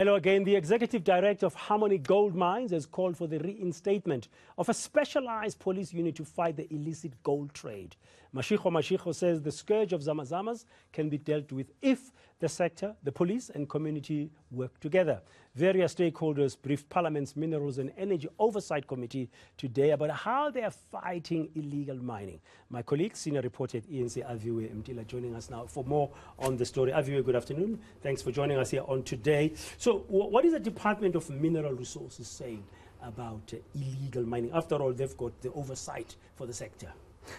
Hello again. The Executive Director of Harmony Gold Mines has called for the reinstatement of a specialized police unit to fight the illicit gold trade. Mashiko says the scourge of zamazamas can be dealt with if the sector, the police and community work together. Various stakeholders briefed Parliament's Minerals and Energy Oversight Committee today about how they are fighting illegal mining. My colleague, senior reporter at eNCA, Aviwe Mtila, joining us now for more on the story. Aviwe, good afternoon. Thanks for joining us here on Today. So what is the Department of Mineral Resources saying about illegal mining? After all, they've got the oversight for the sector.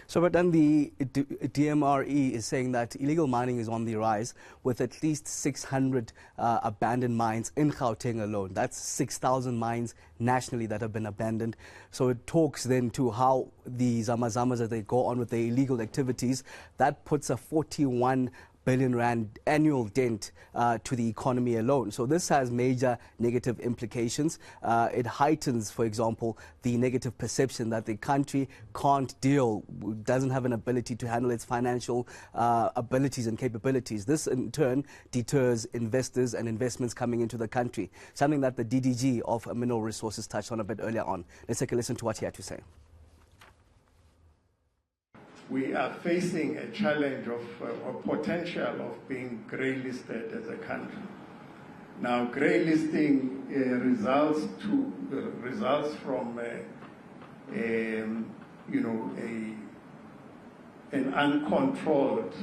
So, but then the DMRE is saying that illegal mining is on the rise, with at least 600 abandoned mines in Gauteng alone. That's 6,000 mines nationally that have been abandoned. So it talks then to how the zamazamas, as they go on with their illegal activities, that puts a 41 billion rand annual dent to the economy alone. So this has major negative implications. It heightens, for example, the negative perception that the country can't deal, doesn't have an ability to handle its financial abilities and capabilities. This in turn deters investors and investments coming into the country, something that the DDG of Mineral Resources touched on a bit earlier on. Let's take a listen to what he had to say. We are facing a challenge of a potential of being grey-listed as a country. Now, grey-listing results from an uncontrolled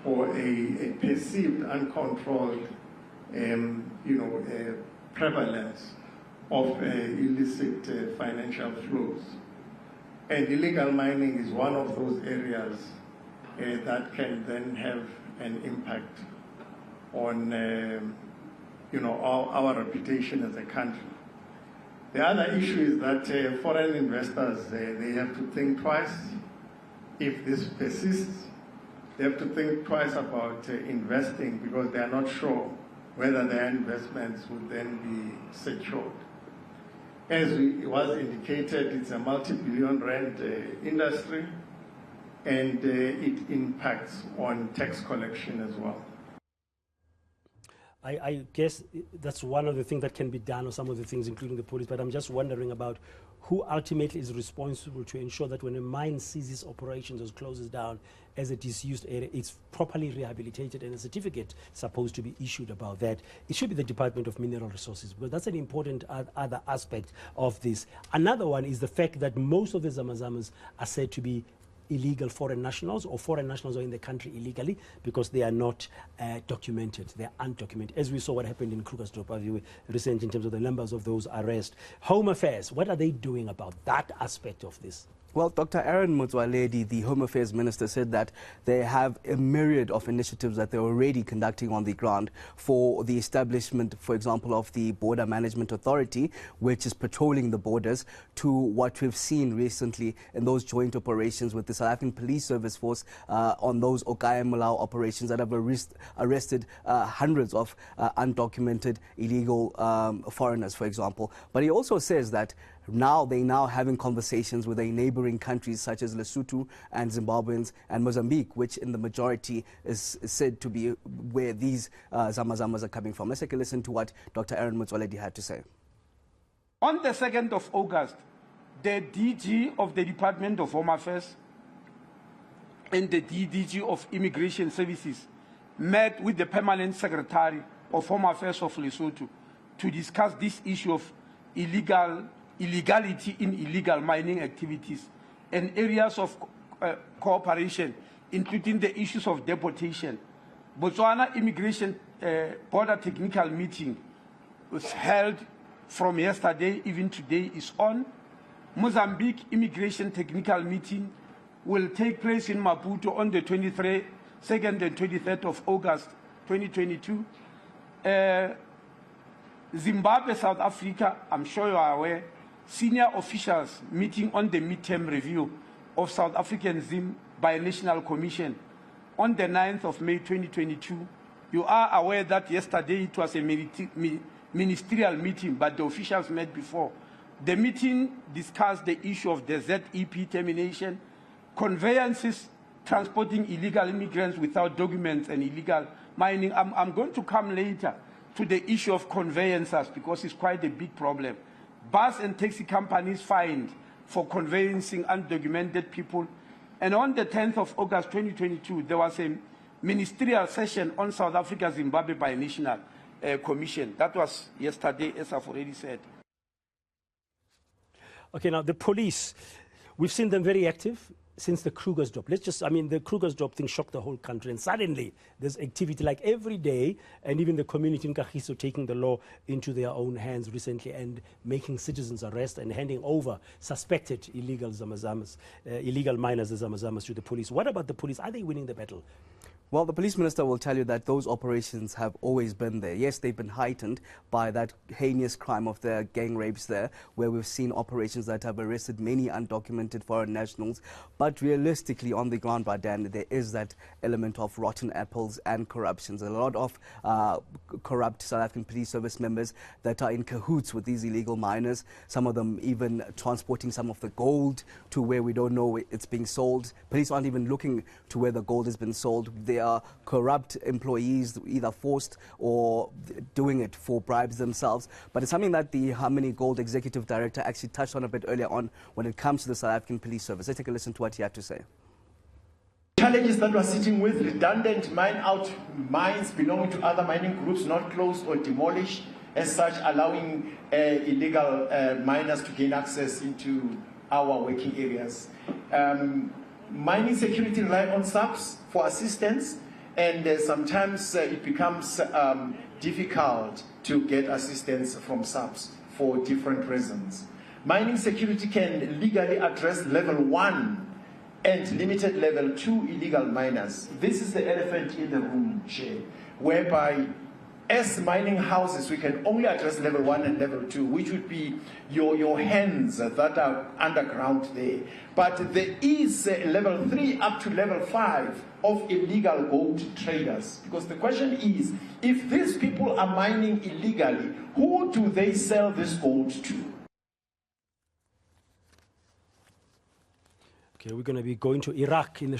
or a perceived uncontrolled prevalence of illicit financial flows. And illegal mining is one of those areas that can then have an impact on our reputation as a country. The other issue is that foreign investors, they have to think twice if this persists. They have to think twice about investing because they are not sure whether their investments would then be secured. As it was indicated, it's a multi-billion rand industry, and it impacts on tax collection as well. I guess that's one of the things that can be done, or some of the things, including the police, but I'm just wondering about who ultimately is responsible to ensure that when a mine ceases operations or closes down as a disused area, it's properly rehabilitated and a certificate supposed to be issued about that. It should be the Department of Mineral Resources, but that's an important other aspect of this. Another one is the fact that most of the zamazamas are said to be illegal foreign nationals, or foreign nationals are in the country illegally because they are not documented, they are undocumented, as we saw what happened in Krugersdorp recently in terms of the numbers of those arrests. Home Affairs, what are they doing about that aspect of this? Well, Dr. Aaron Motsoaledi, the Home Affairs Minister, said that they have a myriad of initiatives that they're already conducting on the ground for the establishment, for example, of the Border Management Authority, which is patrolling the borders, to what we've seen recently in those joint operations with the South African Police Service Force on those Okaya Malau operations that have arrested hundreds of undocumented illegal foreigners, for example. But he also says that they're now having conversations with their neighboring countries such as Lesotho and Zimbabweans and Mozambique, which in the majority is said to be where these zamazamas are coming from. Let's take a listen to what Dr. Aaron Motsoaledi had to say. On the 2nd of August, the DG of the Department of Home Affairs and the DDG of Immigration Services met with the Permanent Secretary of Home Affairs of Lesotho to discuss this issue of illegality in illegal mining activities and areas of cooperation, including the issues of deportation. Botswana Immigration Border Technical Meeting was held from yesterday, even today is on. Mozambique Immigration Technical Meeting will take place in Maputo on the 2nd and 23rd of August 2022. Zimbabwe, South Africa, I'm sure you are aware, senior officials meeting on the midterm review of South African Zim Binational Commission on the 9th of May 2022. You are aware that yesterday it was a ministerial meeting, but the officials met before. The meeting discussed the issue of the ZEP termination, conveyances transporting illegal immigrants without documents, and illegal mining. I'm going to come later to the issue of conveyancers, because it's quite a big problem. Bus and taxi companies fined for conveyancing undocumented people. And on the 10th of August 2022, there was a ministerial session on South Africa-Zimbabwe Binational Commission. That was yesterday, as I've already said. Okay, now the police, we've seen them very active since the Kruger's drop. The Kruger's drop thing shocked the whole country, and suddenly there's activity like every day, and even the community in Kagiso taking the law into their own hands recently and making citizens arrest and handing over suspected illegal miners, the zamazamas, to the police. What about the police? Are they winning the battle? Well, the police minister will tell you that those operations have always been there. Yes, they've been heightened by that heinous crime of the gang rapes there, where we've seen operations that have arrested many undocumented foreign nationals. But realistically, on the ground, Badan, there is that element of rotten apples and corruptions. A lot of corrupt South African police service members that are in cahoots with these illegal miners, some of them even transporting some of the gold to where we don't know it's being sold. Police aren't even looking to where the gold has been sold. They are corrupt employees, either forced or doing it for bribes themselves. But it's something that the Harmony Gold Executive Director actually touched on a bit earlier on when it comes to the South African Police Service. Let's take a listen to what he had to say. Challenges that we're sitting with: redundant mines belonging to other mining groups, not closed or demolished, as such allowing illegal miners to gain access into our working areas. Mining security rely on SAPS for assistance, and sometimes it becomes difficult to get assistance from SAPS for different reasons. Mining security can legally address level 1 and limited level 2 illegal miners. This is the elephant in the room, Chair, whereby as mining houses, we can only address level 1 and level 2, which would be your hands that are underground there. But there is level 3 up to level 5 of illegal gold traders. Because the question is, if these people are mining illegally, who do they sell this gold to? Okay, we're going to be going to Iraq in the